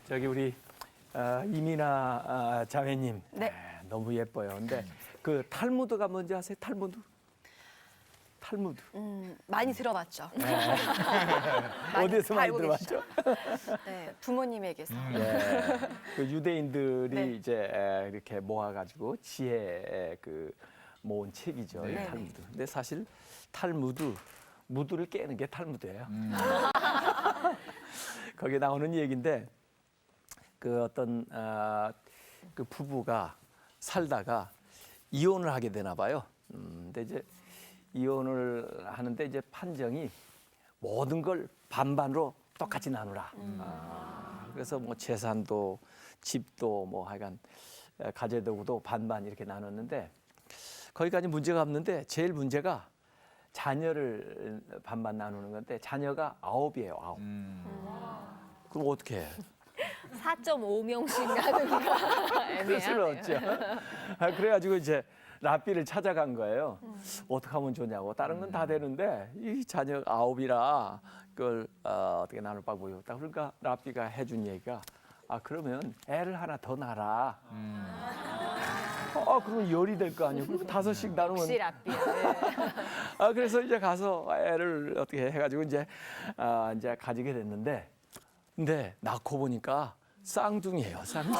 저기 우리 이민아 자매님 네. 너무 예뻐요. 근데 그 탈무드가 뭔지 아세요? 탈무드? 탈무드. 많이 들어봤죠. 어디서 많이 알고 들어봤죠? 네, 부모님에게서. 네. 그 유대인들이 네. 이제 이렇게 모아가지고 지혜 그 모은 책이죠. 이 네. 탈무드. 근데 사실 탈무드, 무드를 깨는 게 탈무드예요. 거기에 나오는 얘기인데 그 어떤 그 부부가 살다가 이혼을 하게 되나 봐요. 근데 이제 이혼을 하는데 이제 판정이 모든 걸 반반으로 똑같이 나누라. 그래서 뭐 재산도 집도 뭐 하여간 가재도구도 반반 이렇게 나눴는데 거기까지 문제가 없는데 제일 문제가 자녀를 반반 나누는 건데 자녀가 9이에요. 9. 그럼 어떻게 해? 4.5명씩 나누기가 그럴 수는 애매하네요. 없죠. 그래가지고 이제 랍비를 찾아간 거예요. 어떻게 하면 좋냐고. 다른 건 다 되는데 이 자녀 9이라 그걸 어떻게 나눌 방법이 없다. 그러니까 랍비가 해준 얘기가 그러면 애를 하나 더 낳아라. 그러면 열이 될 거 아니에요. 그럼 5씩 나누면. 역시 랍비야. 그래서 이제 가서 애를 어떻게 해가지고 이제 가지게 됐는데 근데 낳고 보니까 쌍둥이에요. 쌍둥이.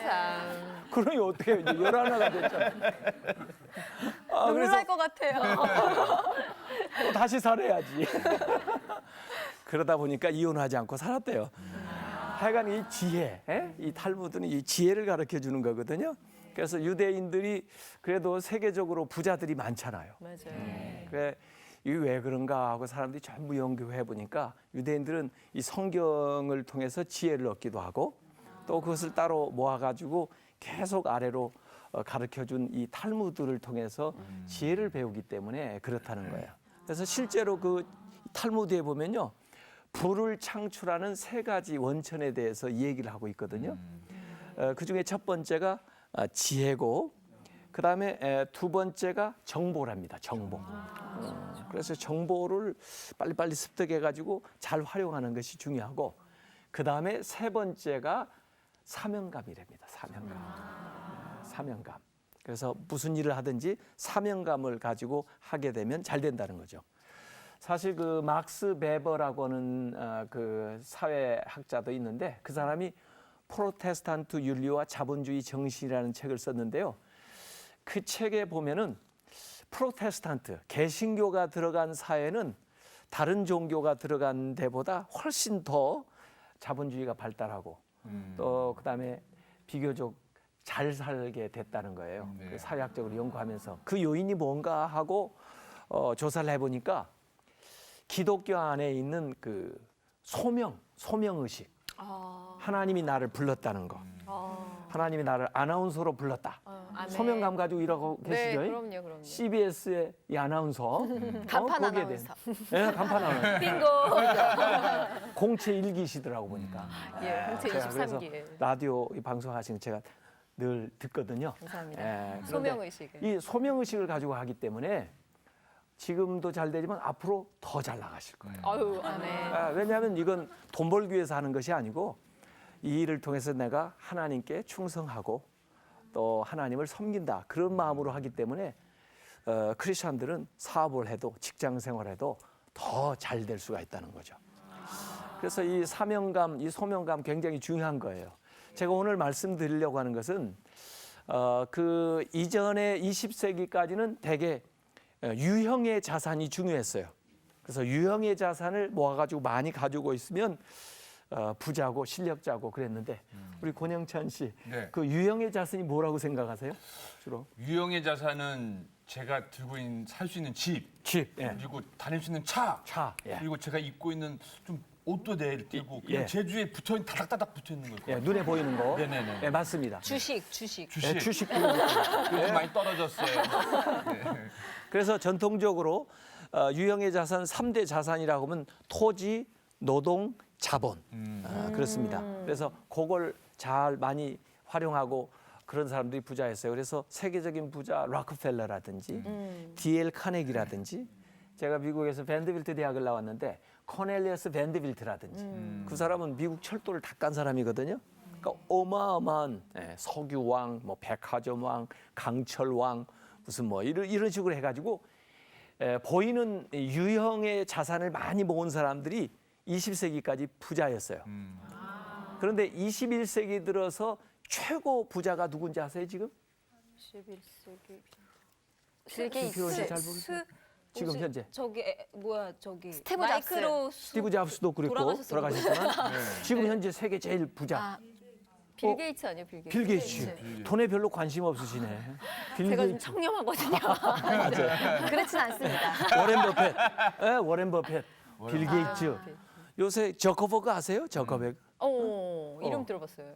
참. 그러니 어떻게 해요? 이제 11가 됐잖아요. 눈물 그래서 날 것 같아요. 또 다시 살아야지. 그러다 보니까 이혼하지 않고 살았대요. 하여간 이 지혜, 이 탈무드는 이 지혜를 가르쳐 주는 거거든요. 그래서 유대인들이 그래도 세계적으로 부자들이 많잖아요. 맞아요. 그래 이게 왜 그런가 하고 사람들이 전부 연구해 보니까 유대인들은 이 성경을 통해서 지혜를 얻기도 하고 또 그것을 따로 모아가지고 계속 아래로 가르쳐 준 이 탈무드를 통해서 지혜를 배우기 때문에 그렇다는 거예요. 그래서 실제로 그 탈무드에 보면요. 불을 창출하는 3가지 원천에 대해서 얘기를 하고 있거든요. 그중에 첫 번째가 지혜고 그다음에 2번째가 정보랍니다. 정보. 그래서 정보를 빨리빨리 습득해가지고 잘 활용하는 것이 중요하고 그다음에 3번째가 사명감이랍니다. 사명감. 그래서 무슨 일을 하든지 사명감을 가지고 하게 되면 잘 된다는 거죠. 사실 그 막스 베버라고 하는 그 사회학자도 있는데 그 사람이 프로테스탄트 윤리와 자본주의 정신이라는 책을 썼는데요. 그 책에 보면은 프로테스탄트, 개신교가 들어간 사회는 다른 종교가 들어간 데보다 훨씬 더 자본주의가 발달하고 또 그다음에 비교적 잘 살게 됐다는 거예요. 네. 그 사회학적으로 연구하면서 그 요인이 뭔가 하고 조사를 해보니까 기독교 안에 있는 그 소명의식, 하나님이 나를 불렀다는 거, 하나님이 나를 아나운서로 불렀다. 아멘. 소명감 가지고 일하고 네, 계시죠? 그럼요. CBS의 이 아나운서, 간판 거기에 아나운서. 네, 간판 아나운서. 빙고. 공채 1기시더라고 보니까. 예, 공채 제가 그래서 23기. 라디오 방송하시는 제가 늘 듣거든요. 감사합니다. 그런데 소명의식을. 이 소명의식을 가지고 하기 때문에 지금도 잘 되지만 앞으로 더 잘 나가실 거예요. 아유, 아멘. 왜냐하면 이건 돈 벌기 위해서 하는 것이 아니고 이 일을 통해서 내가 하나님께 충성하고 또 하나님을 섬긴다 그런 마음으로 하기 때문에 크리스천들은 사업을 해도 직장 생활해도 더 잘 될 수가 있다는 거죠. 그래서 이 사명감, 이 소명감 굉장히 중요한 거예요. 제가 오늘 말씀드리려고 하는 것은 그 이전의 20세기까지는 대개 유형의 자산이 중요했어요. 그래서 유형의 자산을 모아가지고 많이 가지고 있으면 부자고 실력자고 그랬는데 우리 권영찬 씨, 네. 그 유형의 자산이 뭐라고 생각하세요? 주로 유형의 자산은 제가 들고 있는 살 수 있는 집, 집, 예. 그리고 다닐 수 있는 차, 예. 그리고 제가 입고 있는 좀 옷도 내리고 그냥 예. 제주에 다닥다닥 붙어 있는 거예요. 예, 눈에 보이는 거. 네네네. 예, 맞습니다. 주식. 예, 주식도 요즘 많이 떨어졌어요. 네. 그래서 전통적으로 유형의 자산 3대 자산이라고 하면 토지, 노동, 자본 그렇습니다. 그래서 그걸 잘 많이 활용하고 그런 사람들이 부자였어요. 그래서 세계적인 부자 록펠러라든지 D.L. 카네기라든지 제가 미국에서 밴드빌트 대학을 나왔는데 코넬리어스 밴드빌트라든지 그 사람은 미국 철도를 다 깐 사람이거든요. 그러니까 어마어마한 석유왕, 뭐 백화점왕, 강철왕 무슨 뭐 이런 식으로 해가지고 보이는 유형의 자산을 많이 모은 사람들이 20세기까지 부자였어요. 그런데 21세기 들어서 최고 부자가 누군지 아세요 지금? 11세기. 빌 게이츠 잘 모르겠어요. 지금 현재 저기 스티브 마이크로 스티브 잡스도 그랬고 돌아가셨지만 지금 현재 세계 제일 부자 아, 빌 게이츠 아니에요, 빌 게이츠? 빌 게이츠. 돈에 별로 관심 없으시네. 빌 제가 좀 게이츠. 청렴하거든요. 그렇진 않습니다. 워렌 버핏. 워렌 버핏. 빌 게이츠. 요새 저커버그 아세요? 저커버그. 이름 들어봤어요.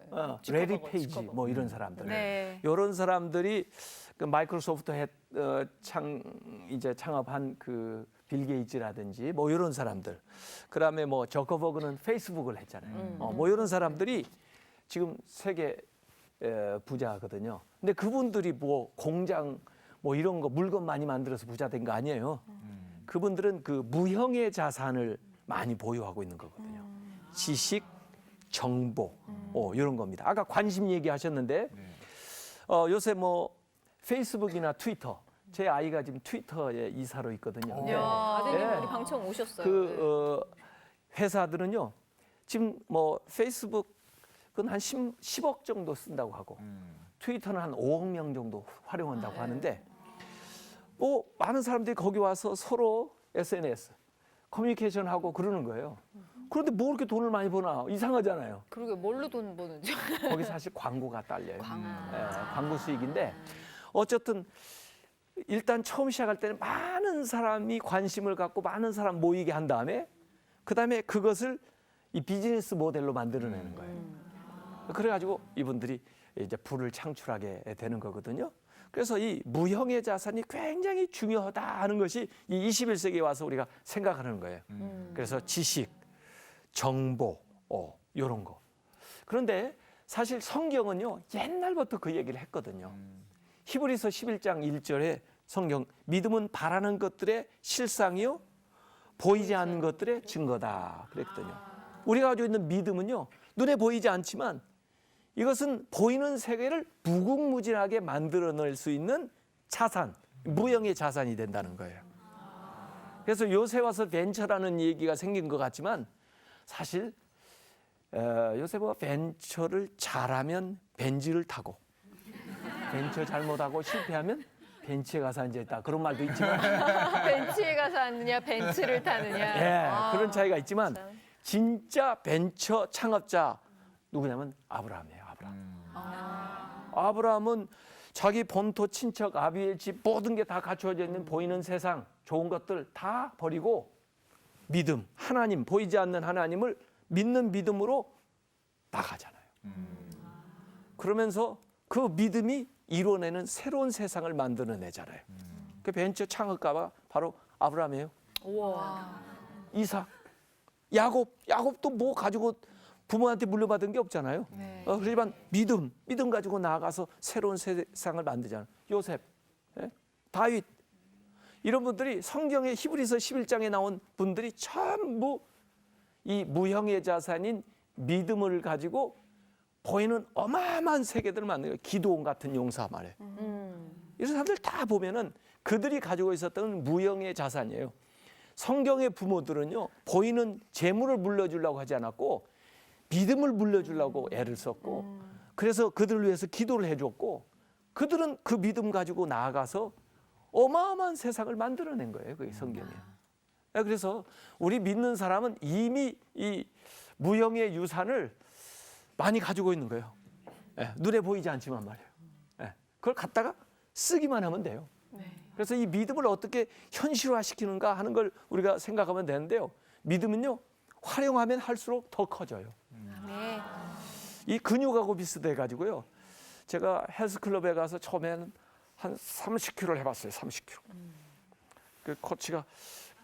레리 주커버거, 페이지 주커버거. 뭐 이런 사람들. 네. 이런 사람들이 그 마이크로소프트 이제 창업한 그 빌 게이츠라든지 뭐 이런 사람들. 그다음에 뭐 저커버그는 페이스북을 했잖아요. 뭐 이런 사람들이 지금 세계 부자거든요. 근데 그분들이 뭐 공장 뭐 이런 거 물건 많이 만들어서 부자 된 거 아니에요. 그분들은 그 무형의 자산을 많이 보유하고 있는 거거든요. 지식, 정보, 이런 겁니다. 아까 관심 얘기하셨는데 요새 뭐 페이스북이나 트위터, 제 아이가 지금 트위터에 이사로 있거든요. 근데 아드님 예. 우리 방청 오셨어요. 그 회사들은요 지금 뭐 페이스북은 한 10억 정도 쓴다고 하고 트위터는 한 5억 명 정도 활용한다고 하는데 뭐 많은 사람들이 거기 와서 서로 SNS 커뮤니케이션 하고 그러는 거예요. 그런데 뭐 이렇게 돈을 많이 버나 이상하잖아요. 그러게 뭘로 돈 버는지. 거기 사실 광고가 딸려요. 광고 수익인데 어쨌든 일단 처음 시작할 때는 많은 사람이 관심을 갖고 많은 사람 모이게 한 다음에 그다음에 그것을 이 비즈니스 모델로 만들어내는 거예요. 그래가지고 이분들이 이제 부를 창출하게 되는 거거든요. 그래서 이 무형의 자산이 굉장히 중요하다 하는 것이 이 21세기에 와서 우리가 생각하는 거예요. 그래서 지식, 정보, 이런 거. 그런데 사실 성경은요 옛날부터 그 얘기를 했거든요. 히브리서 11장 1절에 성경 믿음은 바라는 것들의 실상이요 보이지 않는 것들의 증거다 그랬거든요. 우리가 가지고 있는 믿음은요 눈에 보이지 않지만 이것은 보이는 세계를 무궁무진하게 만들어낼 수 있는 자산, 무형의 자산이 된다는 거예요. 그래서 요새 와서 벤처라는 얘기가 생긴 것 같지만 사실 요새 뭐 벤처를 잘하면 벤지를 타고 벤처 잘못하고 실패하면 벤치에 가서 앉아있다 그런 말도 있지만 벤치에 가서 앉느냐, 벤츠를 타느냐. 예, 그런 차이가 있지만 진짜 벤처 창업자 누구냐면 아브라함이에요. 아브라함은 자기 본토 친척 아비의 집 모든 게 다 갖추어져 있는 보이는 세상 좋은 것들 다 버리고 믿음 하나님 보이지 않는 하나님을 믿는 믿음으로 나가잖아요. 그러면서 그 믿음이 이뤄내는 새로운 세상을 만들어내잖아요. 그 벤처 창업가가 바로 아브라함이에요. 우와. 이삭, 야곱도 뭐 가지고 부모한테 물려받은 게 없잖아요. 네. 그렇지만 믿음 가지고 나아가서 새로운 세상을 만들잖아요. 요셉, 다윗 이런 분들이 성경의 히브리서 11장에 나온 분들이 전부 이 무형의 자산인 믿음을 가지고 보이는 어마어마한 세계들을 만들어요. 기도원 같은 용사 말이에요. 이런 사람들 다 보면은 그들이 가지고 있었던 무형의 자산이에요. 성경의 부모들은요 보이는 재물을 물려주려고 하지 않았고 믿음을 물려주려고 애를 썼고 그래서 그들을 위해서 기도를 해줬고 그들은 그 믿음 가지고 나아가서 어마어마한 세상을 만들어낸 거예요. 그게 성경이에요. 그래서 우리 믿는 사람은 이미 이 무형의 유산을 많이 가지고 있는 거예요. 눈에 보이지 않지만 말이에요. 그걸 갖다가 쓰기만 하면 돼요. 그래서 이 믿음을 어떻게 현실화시키는가 하는 걸 우리가 생각하면 되는데요. 믿음은요 활용하면 할수록 더 커져요. 네. 이 근육하고 비슷해 가지고요. 제가 헬스클럽에 가서 처음에는 한 30kg를 해봤어요. 30kg. 그 코치가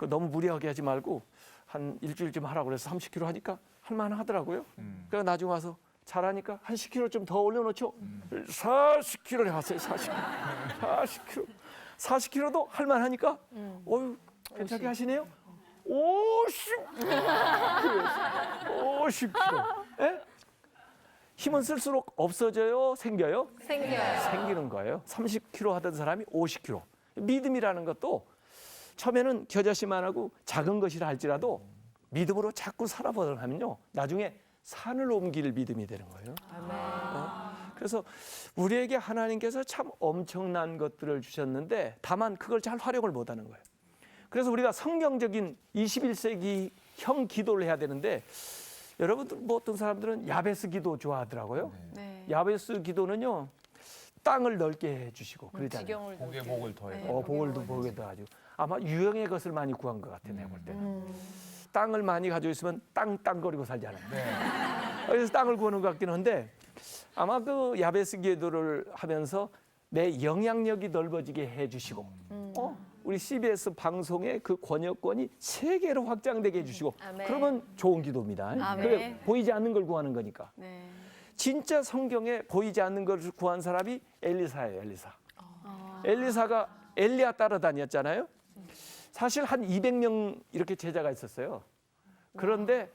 너무 무리하게 하지 말고 한 일주일쯤 하라고 그래서 30kg 하니까 할만 하더라고요. 그래서 나중에 와서 잘하니까 한 10kg 좀 더 올려놓죠. 40kg를 해봤어요. 40kg. 40kg도 할만 하니까 어유 괜찮게 하시네요. 50kg. 예? 힘은 쓸수록 없어져요? 생겨요? 생겨요. 생기는 거예요. 30kg 하던 사람이 50kg. 믿음이라는 것도 처음에는 겨자씨만하고 작은 것이라 할지라도 믿음으로 자꾸 살아보려 하면요. 나중에 산을 옮길 믿음이 되는 거예요. 그래서 우리에게 하나님께서 참 엄청난 것들을 주셨는데 다만 그걸 잘 활용을 못하는 거예요. 그래서 우리가 성경적인 21세기형 기도를 해야 되는데 여러분들 뭐 어떤 사람들은 야베스 기도 좋아하더라고요. 네. 야베스 기도는요. 땅을 넓게 해주시고 그러잖아요. 지경을 복에 넓게. 복을 더해. 네. 복을 보게도 하죠. 아마 유형의 것을 많이 구한 것 같아 내가 볼 때는. 땅을 많이 가지고 있으면 땅거리고 살잖아요. 네. 그래서 땅을 구하는 것 같긴 한데 아마 그 야베스 기도를 하면서 내 영향력이 넓어지게 해주시고 우리 CBS 방송의 그 권역권이 세계로 확장되게 해주시고 아멘. 그러면 좋은 기도입니다. 아멘. 그래, 보이지 않는 걸 구하는 거니까. 네. 진짜 성경에 보이지 않는 것을 구한 사람이 엘리사예요. 엘리사가 엘리야 따라다녔잖아요. 사실 한 200명 이렇게 제자가 있었어요. 그런데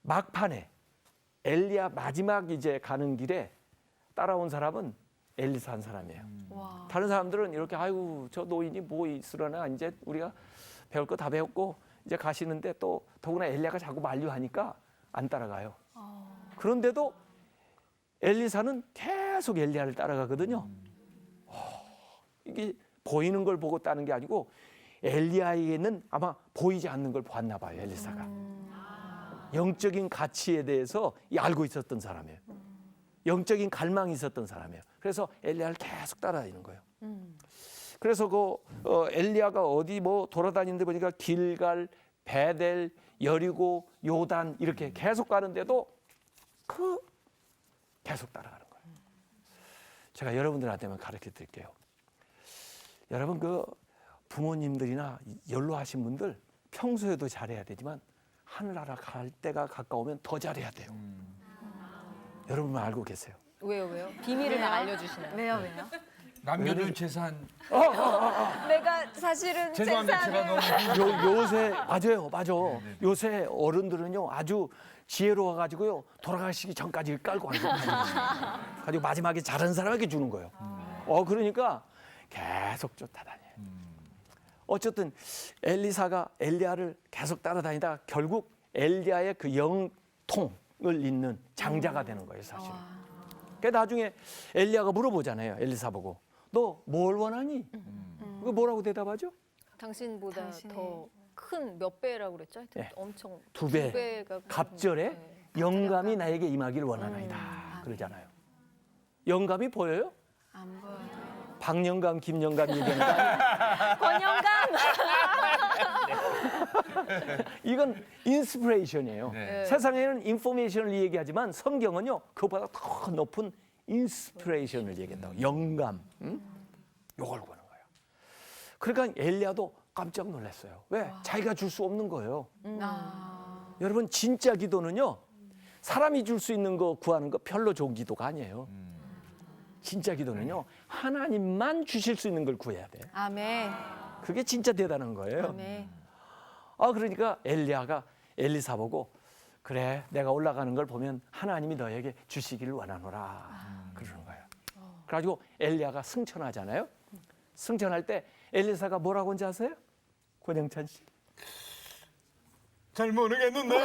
막판에 엘리야 마지막 이제 가는 길에 따라온 사람은 엘리사 한 사람이에요. 와. 다른 사람들은 이렇게 아이고 저 노인이 뭐 있으려나 이제 우리가 배울 거 다 배웠고 이제 가시는데 또 더구나 엘리야가 자꾸 만류하니까 안 따라가요. 그런데도 엘리사는 계속 엘리야를 따라가거든요. 이게 보이는 걸 보고 따는 게 아니고 엘리야에게는 아마 보이지 않는 걸 보았나 봐요. 엘리사가. 영적인 가치에 대해서 알고 있었던 사람이에요. 영적인 갈망이 있었던 사람이에요. 그래서 엘리야를 계속 따라다니는 거예요. 그래서 그 엘리야가 어디 뭐 돌아다니는데 보니까 길갈, 베델, 여리고, 요단 이렇게 계속 가는데도 계속 따라가는 거예요. 제가 여러분들한테만 가르쳐 드릴게요. 여러분 그 부모님들이나 연로하신 분들 평소에도 잘해야 되지만 하늘나라 갈 때가 가까우면 더 잘해야 돼요. 여러분만 알고 계세요. 왜요? 비밀을 다 알려주시나요? 왜요? 남겨둔 재산. 내가 사실은 죄송합니다. 제가 너무 요새 맞아. 요새 어른들은요 아주 지혜로워가지고요 돌아가시기 전까지 깔고 앉아. 가지고 마지막에 잘하는 사람에게 주는 거예요. 그러니까 계속 쫓아다녀요. 어쨌든 엘리사가 엘리야를 계속 따라다니다 결국 엘리야의 그 영통을 잇는 장자가 되는 거예요, 사실은. 그러니까 나중에 엘리야가 물어보잖아요, 엘리사 보고. 너 뭘 원하니? 그 뭐라고 대답하죠? 당신보다 당신이- 더 큰 몇 배라고 그랬죠? 하여튼 네. 엄청 2배. 2배가 갑절에 영감이 나에게 임하기를 원하나이다. 그러잖아요. 영감이 보여요? 안 보여요. 박영감, 김영감 얘기하는 거 아니에요? 권영감. 이건 인스피레이션이에요. 네. 세상에는 인포메이션을 얘기하지만 성경은요 그것보다 더 높은 인스피레이션을 얘기한다고. 영감. 요걸 구하는 거예요. 그러니까 엘리야도 깜짝 놀랐어요. 왜? 자기가 줄 수 없는 거예요. 여러분 진짜 기도는요 사람이 줄 수 있는 거 구하는 거 별로 좋은 기도가 아니에요. 진짜 기도는요 하나님만 주실 수 있는 걸 구해야 돼. 아멘. 그게 진짜 대단한 거예요. 아멘. 그러니까 엘리야가 엘리사 보고 그래 내가 올라가는 걸 보면 하나님이 너에게 주시기를 원하노라 그러는 거예요. 그래가지고 엘리야가 승천하잖아요. 승천할 때 엘리사가 뭐라고 한지 아세요? 권영찬 씨. 잘 모르겠는데.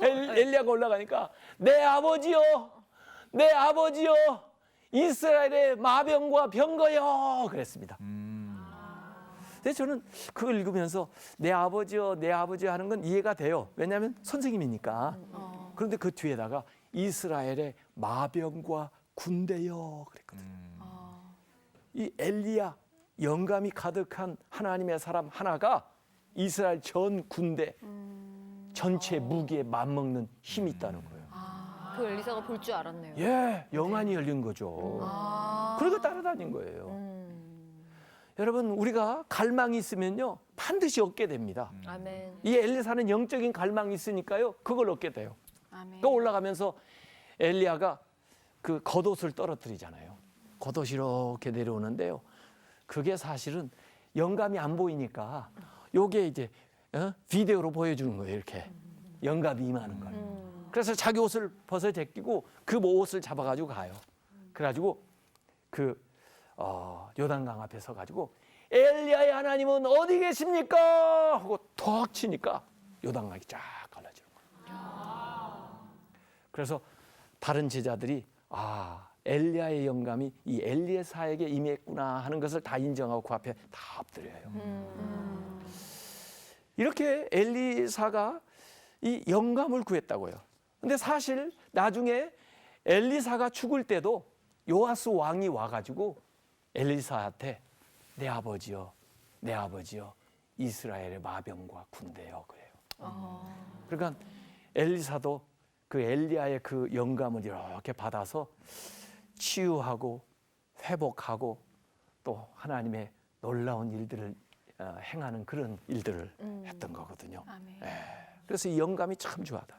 엘리야가 올라가니까 내 아버지요 이스라엘의 마병과 병거요 그랬습니다. 근데 저는 그걸 읽으면서 내 아버지요 하는 건 이해가 돼요. 왜냐하면 선생님이니까. 그런데 그 뒤에다가 이스라엘의 마병과 군대요 그랬거든요. 이 엘리야 영감이 가득한 하나님의 사람 하나가 이스라엘 전 군대 전체 무기에 맞먹는 힘이 있다는 거예요. 그 엘리사가 볼 줄 알았네요. 예, 영안이 열린 거죠. 그리고 따라다닌 거예요. 여러분 우리가 갈망이 있으면요 반드시 얻게 됩니다. 아멘. 이 엘리사는 영적인 갈망이 있으니까요 그걸 얻게 돼요. 아멘. 또 올라가면서 엘리야가 그 겉옷을 떨어뜨리잖아요. 겉옷이 이렇게 내려오는데요. 그게 사실은 영감이 안 보이니까 요게 이제 비디오로 보여주는 거예요. 이렇게 영감이 임하는 걸. 그래서 자기 옷을 벗어 제끼고 그 옷을 잡아가지고 가요. 그래가지고 그 요단강 앞에 서가지고 엘리야의 하나님은 어디 계십니까? 하고 턱 치니까 요단강이 쫙 갈라지는 거예요. 그래서 다른 제자들이 엘리야의 영감이 이 엘리에사에게 임했구나 하는 것을 다 인정하고 그 앞에 다 엎드려요. 이렇게 엘리사가 이 영감을 구했다고요. 근데 사실 나중에 엘리사가 죽을 때도 요아스 왕이 와가지고 엘리사한테 내 아버지요, 내 아버지요, 이스라엘의 마병과 군대요 그래요. 그러니까 엘리사도 그 엘리야의 그 영감을 이렇게 받아서 치유하고 회복하고 또 하나님의 놀라운 일들을 행하는 그런 일들을 했던 거거든요. 그래서 이 영감이 참 좋아하다.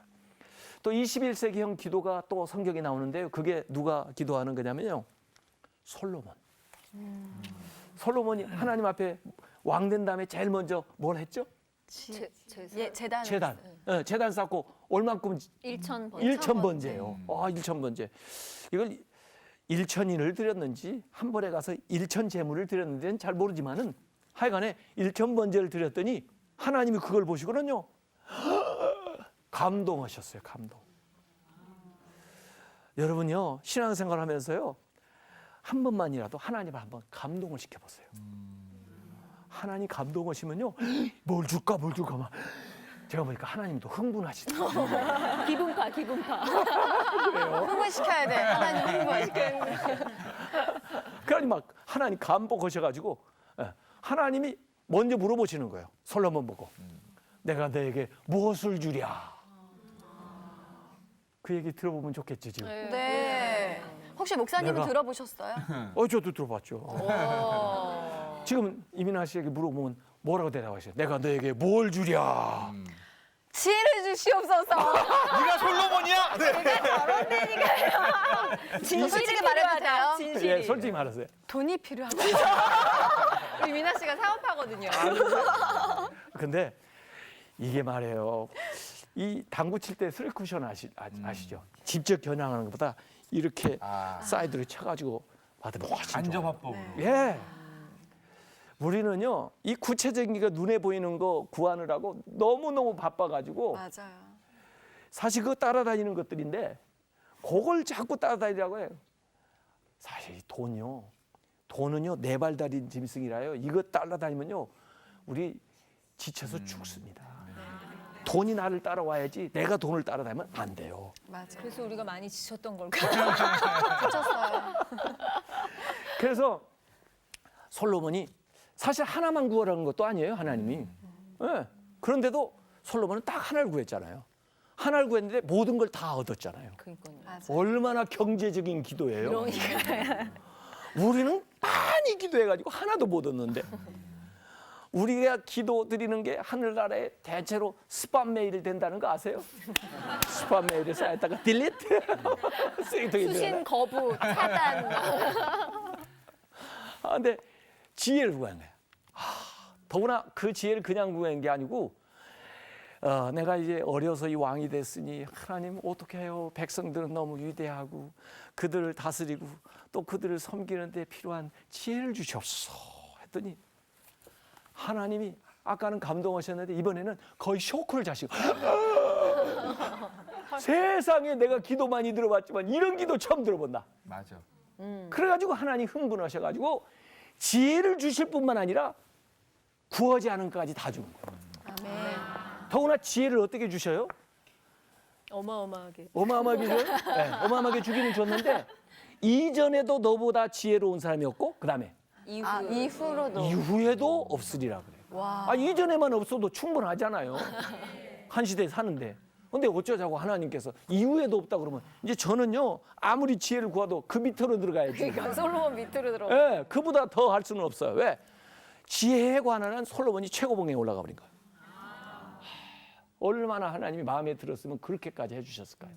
또 21세기형 기도가 또 성경에 나오는데요. 그게 누가 기도하는 거냐면요. 솔로몬. 솔로몬이 하나님 앞에 왕 된 다음에 제일 먼저 뭘 했죠? 재단. 제단 쌓고 얼만큼 1,000번. 1,000번제예요. 1,000번제. 이걸 1,000인을 드렸는지 한 번에 가서 1,000 제물을 드렸는지는 잘 모르지만은 하여간에 1,000번제를 드렸더니 하나님이 그걸 보시고는요. 감동하셨어요. 감동. 여러분요. 신앙생활 하면서요. 한 번만이라도 하나님을 한번 감동을 시켜보세요. 하나님 감동하시면요. 뭘 줄까 막. 제가 보니까 하나님도 흥분하시더라고요. 기분파. 흥분시켜야 돼. 하나님 흥분시켜야 돼. 그러니 막 하나님 감복하셔가지고 하나님이 먼저 물어보시는 거예요. 솔로몬 보고 내가 너에게 무엇을 주랴. 그 얘기 들어보면 좋겠죠 지금. 네. 혹시 목사님은 내가- 들어보셨어요? 저도 들어봤죠. 지금 이민아 씨에게 물어보면 뭐라고 대답하셔요? 내가 너에게 뭘 주랴. 지혜를 주시옵소서. 네가 솔로몬이야? 진실을 솔직히 말해도 돼요? 진실이. 예, 솔직히 말하세요. 돈이 필요하다. 우리 미나 씨가 사업하거든요. 근데 이게 말이에요. 이 당구 칠 때 스리 쿠션 아시죠? 직접 겨냥하는 것보다 이렇게 사이드로 쳐가지고 받으면 훨씬 좋아요. 안전화법으로. 예. 우리는요, 이 구체적인 게 눈에 보이는 거 구하느라고 너무너무 바빠가지고 맞아요. 사실 그거 따라다니는 것들인데 그걸 자꾸 따라다니라고 해요. 사실 돈은요, 네 발 달린 짐승이라요. 이거 따라다니면요, 우리 지쳐서 죽습니다. 돈이 나를 따라와야지 내가 돈을 따라다니면 안 돼요. 맞아. 그래서 우리가 많이 지쳤던 걸까요? 미쳤어요. 그래서 솔로몬이 사실 하나만 구하라는 것도 아니에요, 하나님이. 예. 그런데도 솔로몬은 딱 하나를 구했잖아요. 하나를 구했는데 모든 걸 다 얻었잖아요. 그러니까요. 맞아. 얼마나 경제적인 기도예요. 그러니까. 우리는 많이 기도해가지고 하나도 못 얻는데 우리가 기도 드리는 게 하늘나라에 대체로 스팸 메일이 된다는 거 아세요? 스팸 메일에 쌓였다가 딜리트 쓰레기통에 수신 들어가요. 거부 차단. 근데 지혜를 구한 거야. 더구나 그 지혜를 그냥 구한 게 아니고 내가 이제 어려서 이 왕이 됐으니 하나님 어떻게 해요? 백성들은 너무 위대하고 그들을 다스리고 또 그들을 섬기는 데 필요한 지혜를 주시옵소서 했더니 하나님이 아까는 감동하셨는데 이번에는 거의 쇼크를 자시고 세상에 내가 기도 많이 들어봤지만 이런 기도 처음 들어본다. 맞아. 그래가지고 하나님 흥분하셔가지고 지혜를 주실 뿐만 아니라 구하지 않은 것까지 다 주는 거예요. 아멘. 더구나 지혜를 어떻게 주셔요? 어마어마하게. 어마어마하게 줘요? 네, 어마어마하게 주기는 줬는데 이전에도 너보다 지혜로운 사람이 없고 그 다음에 이후로도. 이후에도 없으리라 그래요. 와. 이전에만 없어도 충분하잖아요. 한 시대에 사는데. 근데 어쩌자고 하나님께서 이후에도 없다 그러면 이제 저는요 아무리 지혜를 구해도 그 밑으로 들어가야지. 그러니까 솔로몬 밑으로 들어. 예, 그보다 더 할 수는 없어요. 왜? 지혜에 관한 솔로몬이 최고봉에 올라가 버린 거예요. 얼마나 하나님이 마음에 들었으면 그렇게까지 해주셨을까요?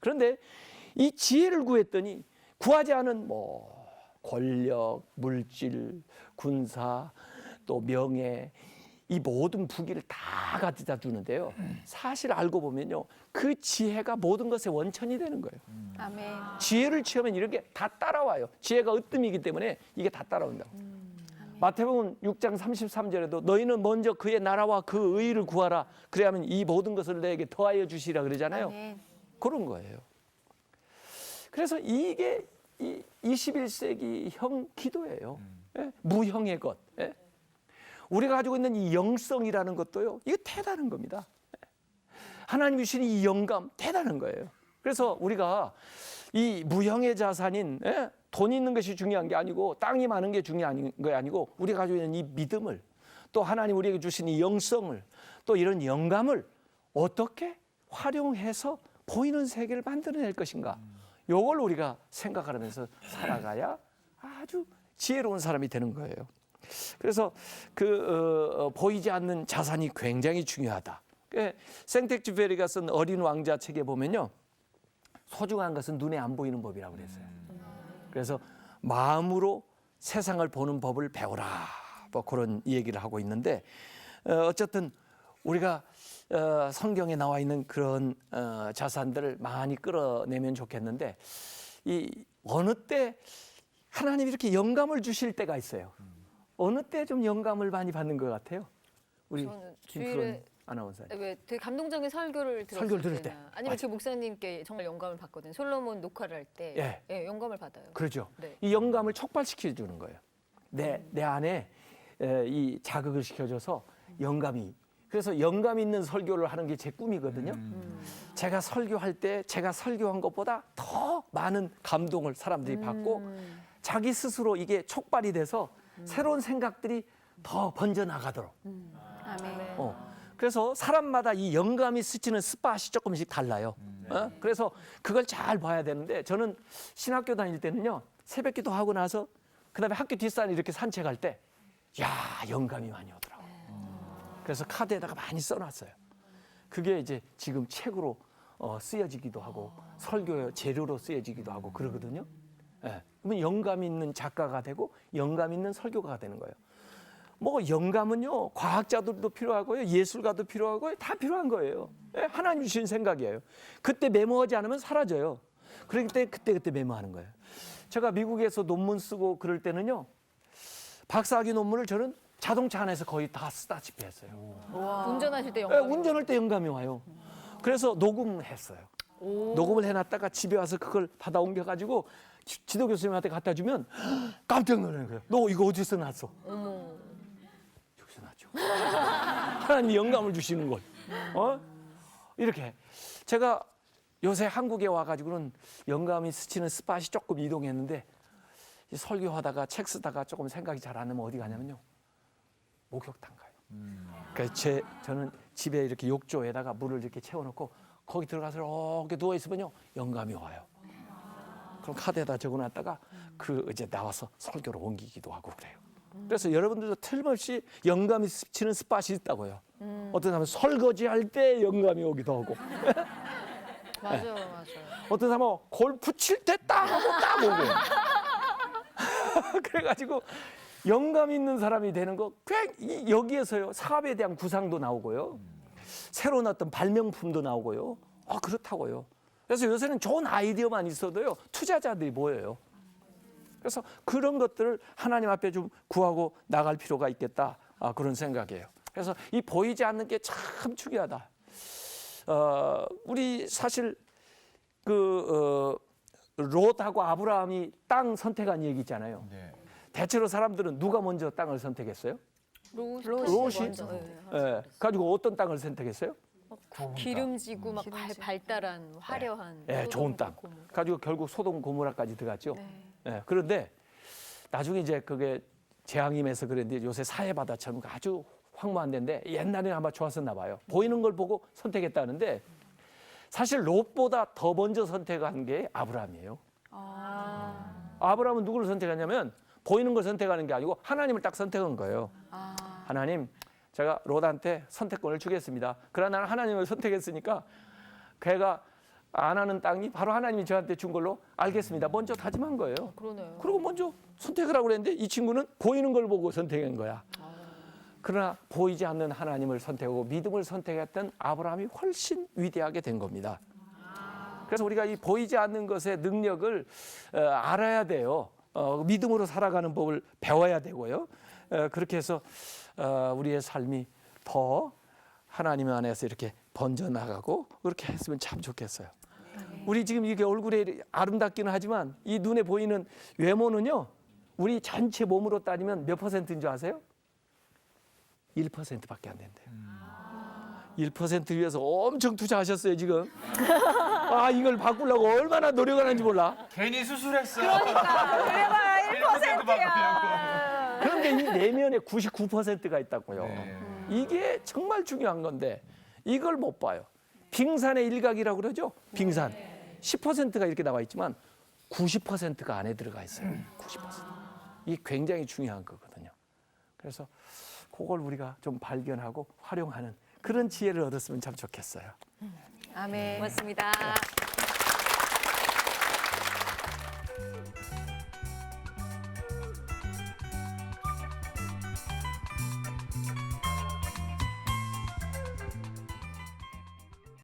그런데 이 지혜를 구했더니 구하지 않은 권력, 물질, 군사, 또 명예 이 모든 부귀를 다 가져다 주는데요. 사실 알고 보면요. 그 지혜가 모든 것의 원천이 되는 거예요. 아멘. 지혜를 취하면 이런 게 다 따라와요. 지혜가 으뜸이기 때문에 이게 다 따라온다고. 마태복음 6장 33절에도 너희는 먼저 그의 나라와 그 의를 구하라. 그래야면 이 모든 것을 너에게 더하여 주시라 그러잖아요. 아멘. 그런 거예요. 그래서 이게 이 21세기형 기도예요. 예? 무형의 것. 예? 우리가 가지고 있는 이 영성이라는 것도요. 이거 대단한 겁니다. 하나님이 주신 이 영감 대단한 거예요. 그래서 우리가 이 무형의 자산인 돈 있는 것이 중요한 게 아니고 땅이 많은 게 중요한 게 아니고 우리가 가지고 있는 이 믿음을 또 하나님 우리에게 주신 이 영성을 또 이런 영감을 어떻게 활용해서 보이는 세계를 만들어낼 것인가. 이걸 우리가 생각하면서 살아가야 아주 지혜로운 사람이 되는 거예요. 그래서 보이지 않는 자산이 굉장히 중요하다. 생텍쥐페리가 쓴 어린 왕자 책에 보면요. 소중한 것은 눈에 안 보이는 법이라고 그랬어요. 그래서 마음으로 세상을 보는 법을 배우라. 뭐 그런 얘기를 하고 있는데 어쨌든 우리가 성경에 나와 있는 그런 자산들을 많이 끌어내면 좋겠는데 이 어느 때 하나님이 이렇게 영감을 주실 때가 있어요. 어느 때 좀 영감을 많이 받는 것 같아요? 우리 저는 김프론 주일에 아나운서. 왜 되게 감동적인 설교를 들었을 설교를 들을 때나 때. 아니면 맞아. 그 목사님께 정말 영감을 받거든요. 솔로몬 녹화를 할 때 영감을 받아요. 그렇죠. 네. 이 영감을 촉발시켜 주는 거예요. 내 안에 이 자극을 시켜줘서 영감이. 그래서 영감 있는 설교를 하는 게 제 꿈이거든요. 제가 설교할 때 제가 설교한 것보다 더 많은 감동을 사람들이 받고 자기 스스로 이게 촉발이 돼서 새로운 생각들이 더 번져나가도록. 아멘. 그래서 사람마다 이 영감이 스치는 스팟이 조금씩 달라요. 그래서 그걸 잘 봐야 되는데 저는 신학교 다닐 때는요. 새벽 기도 하고 나서 그다음에 학교 뒷산 이렇게 산책할 때 야, 영감이 많이 오더라고요. 그래서 카드에다가 많이 써놨어요. 그게 이제 지금 책으로 쓰여지기도 하고 설교의 재료로 쓰여지기도 하고 그러거든요. 예. 그러면 영감 있는 작가가 되고 영감 있는 설교가가 되는 거예요. 뭐 영감은요 과학자들도 필요하고요 예술가도 필요하고요 다 필요한 거예요. 예? 하나님 주신 생각이에요. 그때 메모하지 않으면 사라져요. 그렇기 때문에 그때 메모하는 거예요. 제가 미국에서 논문 쓰고 그럴 때는요 박사학위 논문을 저는 자동차 안에서 거의 다 쓰다시피 했어요. 운전하실 때 예, 영감. 운전할 때 영감이 와요. 그래서 녹음했어요. 녹음을 해놨다가 집에 와서 그걸 받아 옮겨가지고 지도 교수님한테 갖다 주면 깜짝 놀라는 거예요. 너 이거 어디서 났어? 여기서 났죠. 하나님이 영감을 주시는 걸. 이렇게 제가 요새 한국에 와가지고는 영감이 스치는 스팟이 조금 이동했는데 설교하다가 책 쓰다가 조금 생각이 잘 안 나면 어디 가냐면요. 목욕탕 가요. 그래서 저는 집에 이렇게 욕조에다가 물을 이렇게 채워놓고 거기 들어가서 이렇게 누워 있으면요 영감이 와요. 그럼 카드에다 적어놨다가 이제 나와서 설교로 옮기기도 하고 그래요. 그래서 여러분들도 틀림없이 영감이 스치는 스팟이 있다고요. 어떤 사람은 설거지할 때 영감이 오기도 하고, 맞아요. 어떤 사람은 골프 칠 때 딱 하고 딱 오고. 그래가지고 영감 있는 사람이 되는 거 여기에서요 사업에 대한 구상도 나오고요 새로운 어떤 발명품도 나오고요 그렇다고요. 그래서 요새는 좋은 아이디어만 있어도요 투자자들이 모여요. 그래서 그런 것들을 하나님 앞에 좀 구하고 나갈 필요가 있겠다 그런 생각이에요. 그래서 이 보이지 않는 게 참 중요하다. 우리 사실 롯하고 아브라함이 땅 선택한 얘기 있잖아요. 네. 대체로 사람들은 누가 먼저 땅을 선택했어요? 롯이 먼저. 예. 가지고 어떤 땅을 선택했어요? 기름지고 막 발달한 화려한. 예, 좋은 땅. 고모라. 가지고 결국 소돔 고모라까지 들어갔죠. 예, 그런데 나중에 이제 그게 재앙임해서 그랬는데 요새 사해바다처럼 아주 황무한 데인데 옛날에는 아마 좋았었나 봐요. 보이는 걸 보고 선택했다는데 사실 롯보다 더 먼저 선택한 게 아브라함이에요. 아브라함은 누구를 선택했냐면 보이는 걸 선택하는 게 아니고 하나님을 딱 선택한 거예요. 하나님, 제가 롯한테 선택권을 주겠습니다. 그러나 나는 하나님을 선택했으니까 걔가 안 하는 땅이 바로 하나님이 저한테 준 걸로 알겠습니다. 먼저 다짐한 거예요. 그러네요. 그리고 먼저 선택을 하고 그랬는데 이 친구는 보이는 걸 보고 선택한 거야. 그러나 보이지 않는 하나님을 선택하고 믿음을 선택했던 아브라함이 훨씬 위대하게 된 겁니다. 그래서 우리가 이 보이지 않는 것의 능력을 알아야 돼요. 믿음으로 살아가는 법을 배워야 되고요. 그렇게 해서 우리의 삶이 더 하나님 안에서 이렇게 번져나가고 그렇게 했으면 참 좋겠어요. 우리 지금 이게 얼굴에 아름답기는 하지만 이 눈에 보이는 외모는요, 우리 전체 몸으로 따지면 몇 퍼센트인 줄 아세요? 1%밖에 안 된대요. 1% 위해서 엄청 투자하셨어요, 지금. 아, 이걸 바꾸려고 얼마나 노력하는지 몰라. 괜히 수술했어. 그래봐야 1%야. 그런데 이 내면에 99%가 있다고요. 네. 이게 정말 중요한 건데 이걸 못 봐요. 빙산의 일각이라고 그러죠? 빙산. 10%가 이렇게 나와 있지만 90%가 안에 들어가 있어요. 90%. 이게 굉장히 중요한 거거든요. 그래서 그걸 우리가 좀 발견하고 활용하는 그런 지혜를 얻었으면 참 좋겠어요. 아멘. 고맙습니다.